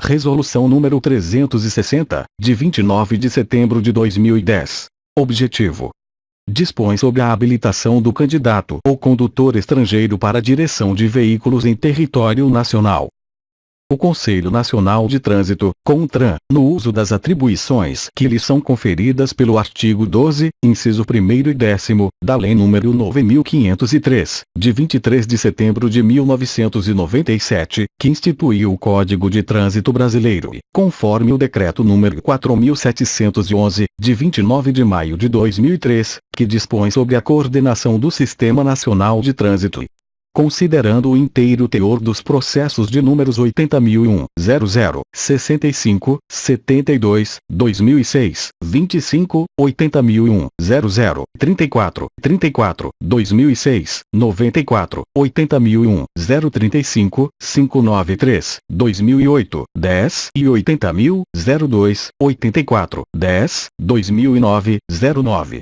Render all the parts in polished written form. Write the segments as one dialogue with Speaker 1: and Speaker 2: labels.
Speaker 1: Resolução número 360, de 29 de setembro de 2010. Objetivo: dispõe sobre a habilitação do candidato ou condutor estrangeiro para a direção de veículos em território nacional. O Conselho Nacional de Trânsito, CONTRAN, no uso das atribuições que lhe são conferidas pelo artigo 12, inciso 1º e 10º, da Lei nº 9.503, de 23 de setembro de 1997, que instituiu o Código de Trânsito Brasileiro e, conforme o Decreto nº 4.711, de 29 de maio de 2003, que dispõe sobre a coordenação do Sistema Nacional de Trânsito e, considerando o inteiro teor dos processos de números 80.001, 00, 65, 72, 2006, 25, 80.001, 00, 34, 34, 2006, 94, 80.001, 035, 593, 2008, 10 e 80.002, 84, 10, 2009, 09.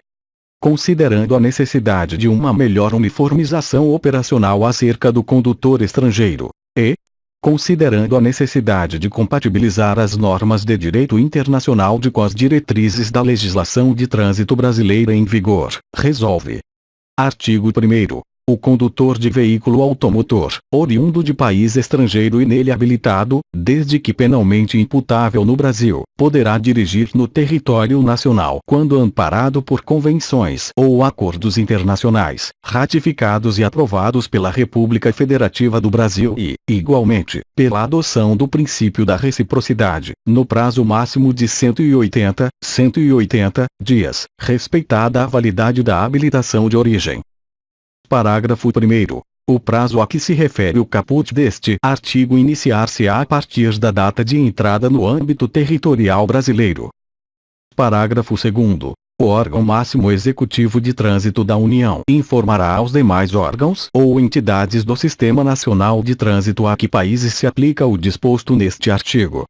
Speaker 1: Considerando a necessidade de uma melhor uniformização operacional acerca do condutor estrangeiro, e considerando a necessidade de compatibilizar as normas de direito internacional com as diretrizes da legislação de trânsito brasileira em vigor, resolve. Artigo 1º. O condutor de veículo automotor, oriundo de país estrangeiro e nele habilitado, desde que penalmente imputável no Brasil, poderá dirigir no território nacional quando amparado por convenções ou acordos internacionais, ratificados e aprovados pela República Federativa do Brasil e, igualmente, pela adoção do princípio da reciprocidade, no prazo máximo de 180 dias, respeitada a validade da habilitação de origem. Parágrafo 1º. O prazo a que se refere o caput deste artigo iniciar-se-á a partir da data de entrada no âmbito territorial brasileiro. Parágrafo 2º. O órgão máximo executivo de trânsito da União informará aos demais órgãos ou entidades do Sistema Nacional de Trânsito a que países se aplica o disposto neste artigo.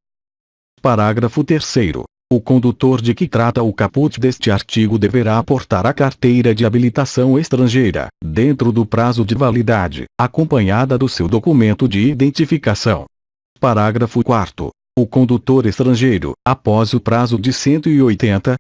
Speaker 1: Parágrafo 3º. O condutor de que trata o caput deste artigo deverá aportar a carteira de habilitação estrangeira, dentro do prazo de validade, acompanhada do seu documento de identificação. Parágrafo 4º. O condutor estrangeiro, após o prazo de 180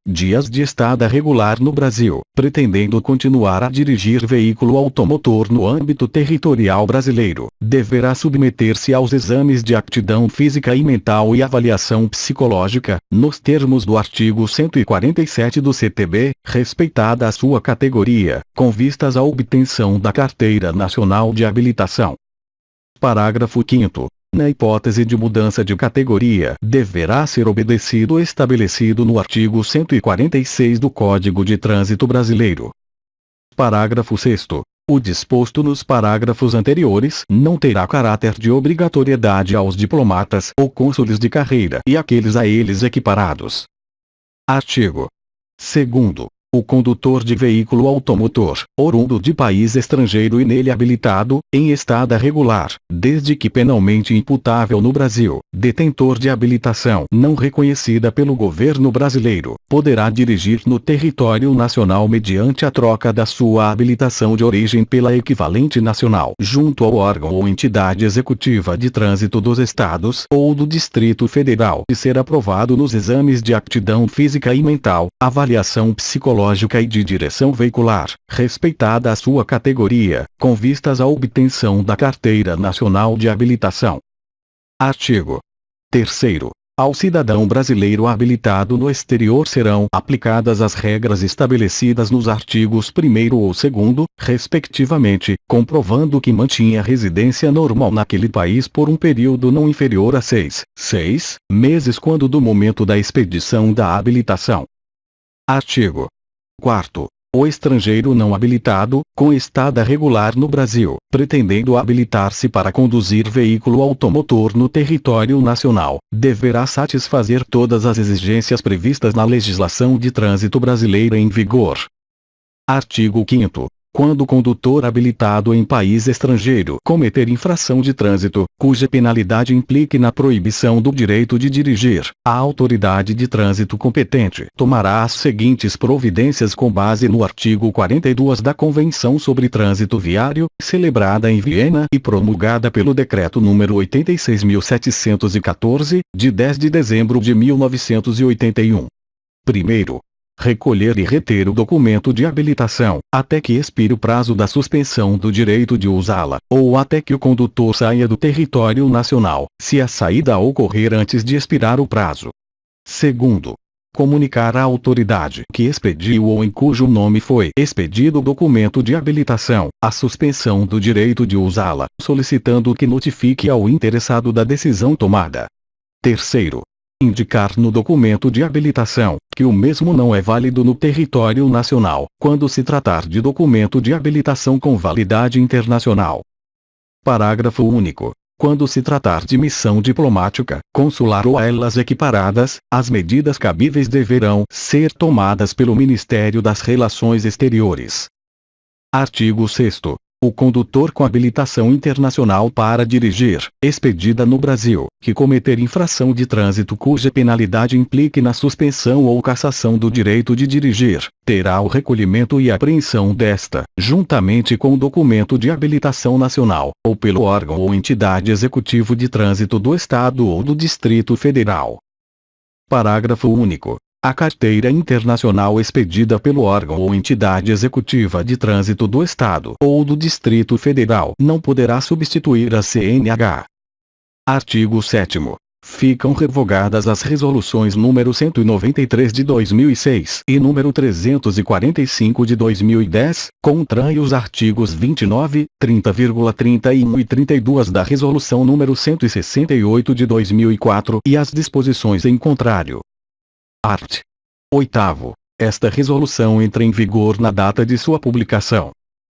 Speaker 1: dias de estada regular no Brasil, pretendendo continuar a dirigir veículo automotor no âmbito territorial brasileiro, deverá submeter-se aos exames de aptidão física e mental e avaliação psicológica, nos termos do artigo 147 do CTB, respeitada a sua categoria, com vistas à obtenção da Carteira Nacional de Habilitação. Parágrafo 5º. Na hipótese de mudança de categoria, deverá ser obedecido o estabelecido no artigo 146 do Código de Trânsito Brasileiro. Parágrafo 6º. O disposto nos parágrafos anteriores não terá caráter de obrigatoriedade aos diplomatas ou cônsules de carreira e aqueles a eles equiparados. Artigo 2º. O condutor de veículo automotor, oriundo de país estrangeiro e nele habilitado, em estada regular, desde que penalmente imputável no Brasil, detentor de habilitação não reconhecida pelo governo brasileiro, poderá dirigir no território nacional mediante a troca da sua habilitação de origem pela equivalente nacional, junto ao órgão ou entidade executiva de trânsito dos estados ou do Distrito Federal, e ser aprovado nos exames de aptidão física e mental, avaliação psicológica e de direção veicular, respeitada a sua categoria, com vistas à obtenção da Carteira Nacional de Habilitação. Artigo 3º. Ao cidadão brasileiro habilitado no exterior serão aplicadas as regras estabelecidas nos artigos 1º ou 2º, respectivamente, comprovando que mantinha residência normal naquele país por um período não inferior a 6 meses quando do momento da expedição da habilitação. Artigo 4º. O estrangeiro não habilitado, com estada regular no Brasil, pretendendo habilitar-se para conduzir veículo automotor no território nacional, deverá satisfazer todas as exigências previstas na legislação de trânsito brasileira em vigor. Artigo 5º. quando o condutor habilitado em país estrangeiro cometer infração de trânsito, cuja penalidade implique na proibição do direito de dirigir, a autoridade de trânsito competente tomará as seguintes providências com base no artigo 42 da Convenção sobre Trânsito Viário, celebrada em Viena e promulgada pelo Decreto número 86.714, de 10 de dezembro de 1981. Primeiro, recolher e reter o documento de habilitação, até que expire o prazo da suspensão do direito de usá-la, ou até que o condutor saia do território nacional, se a saída ocorrer antes de expirar o prazo. Segundo, comunicar à autoridade que expediu ou em cujo nome foi expedido o documento de habilitação, a suspensão do direito de usá-la, solicitando que notifique ao interessado da decisão tomada. Terceiro, indicar no documento de habilitação que o mesmo não é válido no território nacional, quando se tratar de documento de habilitação com validade internacional. Parágrafo único. Quando se tratar de missão diplomática, consular ou a elas equiparadas, as medidas cabíveis deverão ser tomadas pelo Ministério das Relações Exteriores. Artigo 6º. O condutor com habilitação internacional para dirigir, expedida no Brasil, que cometer infração de trânsito cuja penalidade implique na suspensão ou cassação do direito de dirigir, terá o recolhimento e apreensão desta, juntamente com o documento de habilitação nacional, ou pelo órgão ou entidade executivo de trânsito do Estado ou do Distrito Federal. Parágrafo único. A carteira internacional expedida pelo órgão ou entidade executiva de trânsito do Estado ou do Distrito Federal não poderá substituir a CNH. Artigo 7º. Ficam revogadas as resoluções número 193 de 2006 e número 345 de 2010, contrarios os artigos 29, 30,31 e 32 da resolução número 168 de 2004 e as disposições em contrário. Art. 8º. Esta resolução entra em vigor na data de sua publicação.